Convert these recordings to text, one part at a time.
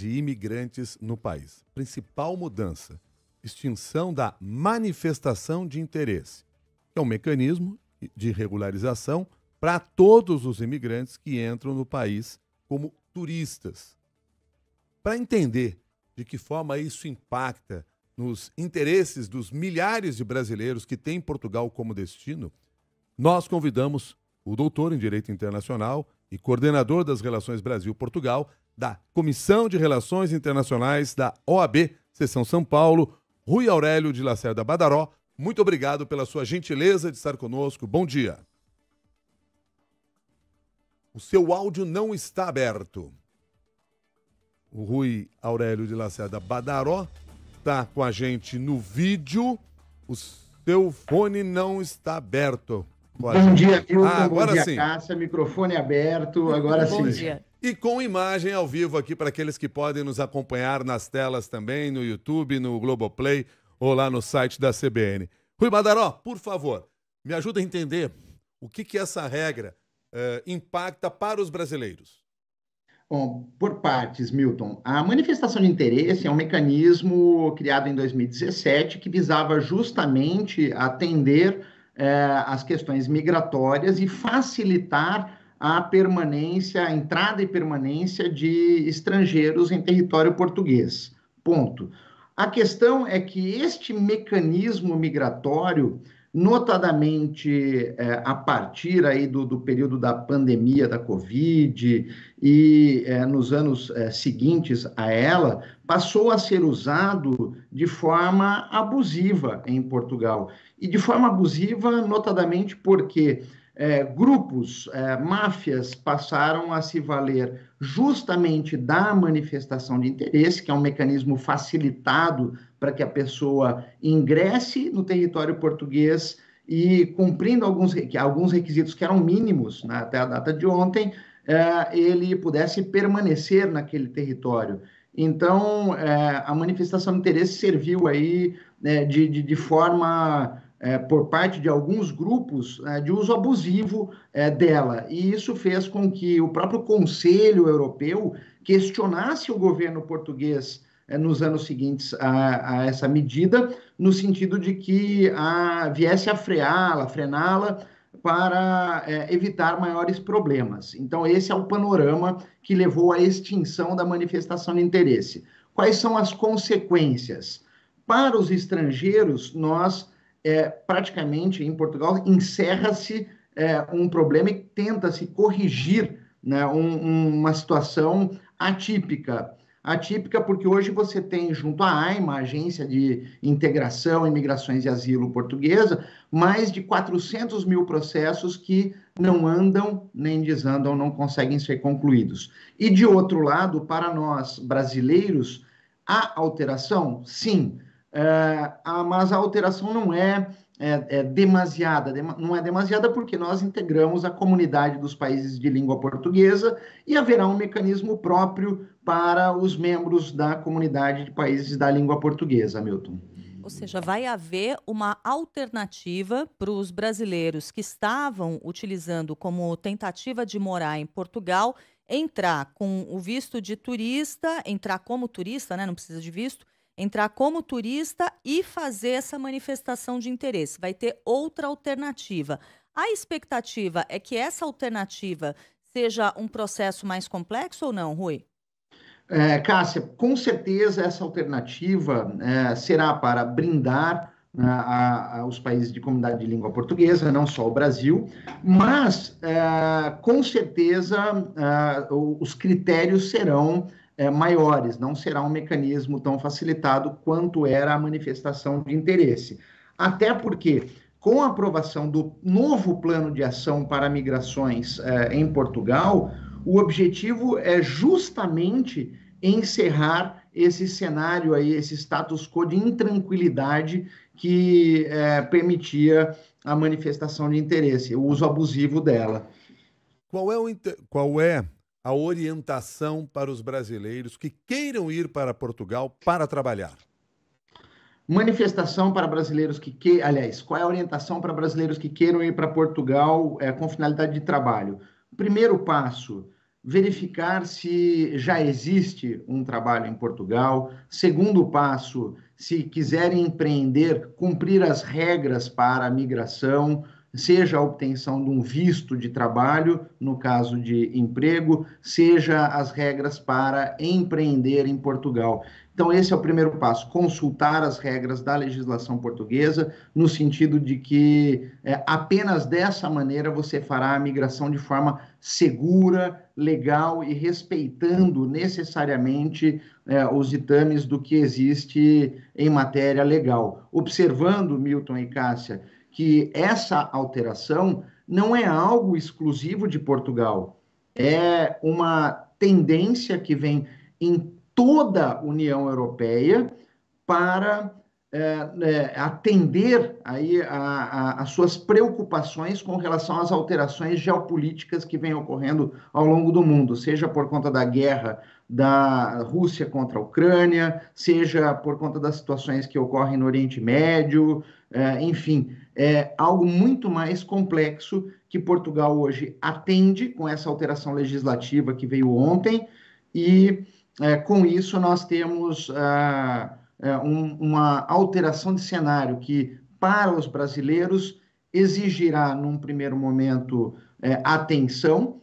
de imigrantes no país. Principal mudança: extinção da manifestação de interesse, que é um mecanismo de regularização para todos os imigrantes que entram no país como turistas. Para entender de que forma isso impacta nos interesses dos milhares de brasileiros que têm Portugal como destino, nós convidamos o doutor em Direito Internacional e coordenador das Relações Brasil-Portugal da Comissão de Relações Internacionais da OAB, Seção São Paulo, Rui Aurélio de Lacerda Badaró. Muito obrigado pela sua gentileza de estar conosco. Bom dia. O seu áudio não está aberto. O Rui Aurélio de Lacerda Badaró está com a gente no vídeo. O seu fone não está aberto. Bom dia, Milton. Agora bom dia, sim. Cássia. Microfone aberto. Agora sim. Bom dia. E com imagem ao vivo aqui para aqueles que podem nos acompanhar nas telas também, no YouTube, no Globoplay ou lá no site da CBN. Rui Badaró, por favor, me ajuda a entender o que essa regra impacta para os brasileiros. Bom, por partes, Milton. A manifestação de interesse é um mecanismo criado em 2017 que visava justamente atender as questões migratórias e facilitar a permanência, a entrada e permanência de estrangeiros em território português. Ponto. A questão é que este mecanismo migratório, notadamente a partir aí do período da pandemia da Covid e nos anos seguintes a ela, passou a ser usado de forma abusiva em Portugal. E de forma abusiva, notadamente porque grupos, máfias passaram a se valer justamente da manifestação de interesse, que é um mecanismo facilitado para que a pessoa ingresse no território português e, cumprindo alguns requisitos que eram mínimos, né, até a data de ontem, ele pudesse permanecer naquele território. Então, a manifestação de interesse serviu aí de forma... por parte de alguns grupos, de uso abusivo dela. E isso fez com que o próprio Conselho Europeu questionasse o governo português nos anos seguintes a essa medida, no sentido de que viesse a frená-la para evitar maiores problemas. Então, esse é o panorama que levou à extinção da manifestação de interesse. Quais são as consequências? Para os estrangeiros, nós... praticamente em Portugal encerra-se um problema e tenta-se corrigir, né, uma situação atípica. Atípica porque hoje você tem, junto à AIMA, a Agência de Integração, Imigrações e Asilo Portuguesa, mais de 400 mil processos que não andam nem desandam, não conseguem ser concluídos. E, de outro lado, para nós brasileiros, há alteração? Sim. Mas a alteração não é demasiada, não é demasiada porque nós integramos a comunidade dos países de língua portuguesa e haverá um mecanismo próprio para os membros da comunidade de países da língua portuguesa, Milton. Ou seja, vai haver uma alternativa para os brasileiros que estavam utilizando como tentativa de morar em Portugal, entrar com o visto de turista, entrar como turista, né? Não precisa de visto, entrar como turista e fazer essa manifestação de interesse. Vai ter outra alternativa. A expectativa é que essa alternativa seja um processo mais complexo ou não, Rui? Cássia, com certeza essa alternativa será para brindar os países de comunidade de língua portuguesa, não só o Brasil, mas com certeza os critérios serão maiores, não será um mecanismo tão facilitado quanto era a manifestação de interesse. Até porque, com a aprovação do novo plano de ação para migrações em Portugal, o objetivo é justamente encerrar esse cenário aí, esse status quo de intranquilidade que permitia a manifestação de interesse, o uso abusivo dela. Qual é a orientação para os brasileiros que queiram ir para Portugal para trabalhar? Manifestação para brasileiros aliás, qual é a orientação para brasileiros que queiram ir para Portugal com finalidade de trabalho? O primeiro passo verificar se já existe um trabalho em Portugal. Segundo passo, se quiserem empreender, cumprir as regras para a migração, seja a obtenção de um visto de trabalho, no caso de emprego, seja as regras para empreender em Portugal. Então, esse é o primeiro passo, consultar as regras da legislação portuguesa, no sentido de que apenas dessa maneira você fará a migração de forma segura, legal e respeitando necessariamente os ditames do que existe em matéria legal. Observando, Milton e Cássia, que essa alteração não é algo exclusivo de Portugal, é uma tendência que vem em toda a União Europeia para atender aí as suas preocupações com relação às alterações geopolíticas que vêm ocorrendo ao longo do mundo, seja por conta da guerra da Rússia contra a Ucrânia, seja por conta das situações que ocorrem no Oriente Médio, enfim, é algo muito mais complexo que Portugal hoje atende com essa alteração legislativa que veio ontem e com isso nós temos uma alteração de cenário que, para os brasileiros, exigirá, num primeiro momento, atenção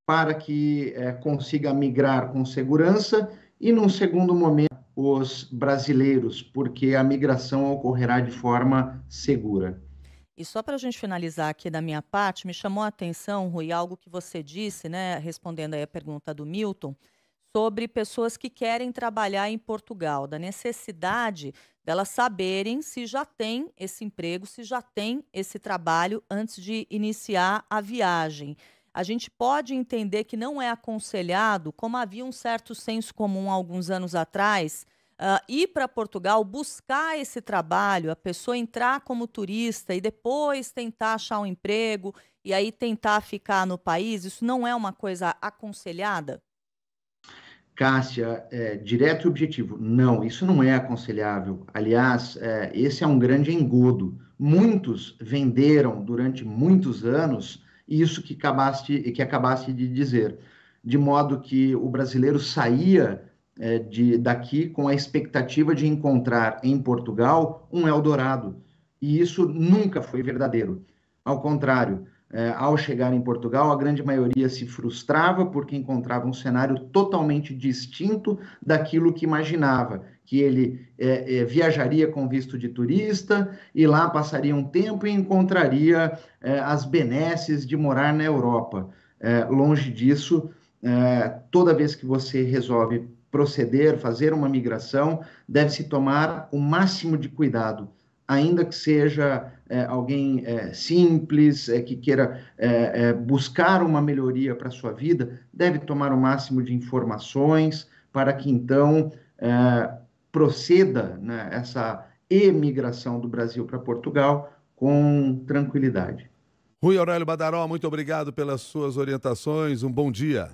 para que consiga migrar com segurança e, num segundo momento, os brasileiros, porque a migração ocorrerá de forma segura. E só para a gente finalizar aqui da minha parte, me chamou a atenção, Rui, algo que você disse, né, respondendo aí a pergunta do Milton, sobre pessoas que querem trabalhar em Portugal, da necessidade delas saberem se já tem esse emprego, se já tem esse trabalho antes de iniciar a viagem. A gente pode entender que não é aconselhado, como havia um certo senso comum há alguns anos atrás, ir para Portugal, buscar esse trabalho, a pessoa entrar como turista e depois tentar achar um emprego e aí tentar ficar no país. Isso não é uma coisa aconselhada? Cássia, direto e objetivo, não, isso não é aconselhável. Aliás, esse é um grande engodo. Muitos venderam durante muitos anos isso que acabaste de dizer, de modo que o brasileiro saía daqui com a expectativa de encontrar em Portugal um Eldorado. E isso nunca foi verdadeiro. Ao contrário, ao chegar em Portugal, a grande maioria se frustrava porque encontrava um cenário totalmente distinto daquilo que imaginava, que ele viajaria com visto de turista e lá passaria um tempo e encontraria as benesses de morar na Europa. Longe disso, toda vez que você resolve proceder, fazer uma migração, deve-se tomar o máximo de cuidado, ainda que seja alguém simples, que queira buscar uma melhoria para a sua vida, deve tomar o máximo de informações para que, então, proceda, né, essa emigração do Brasil para Portugal com tranquilidade. Rui Aurélio Badaró, muito obrigado pelas suas orientações. Um bom dia.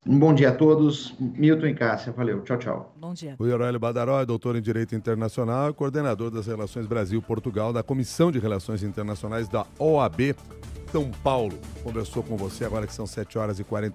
Um bom dia a todos. Milton e Cássia, valeu. Tchau, tchau. Bom dia. Rui Aurélio Badaró é doutor em Direito Internacional e coordenador das Relações Brasil-Portugal da Comissão de Relações Internacionais da OAB São Paulo. Conversou com você agora que são 7h40.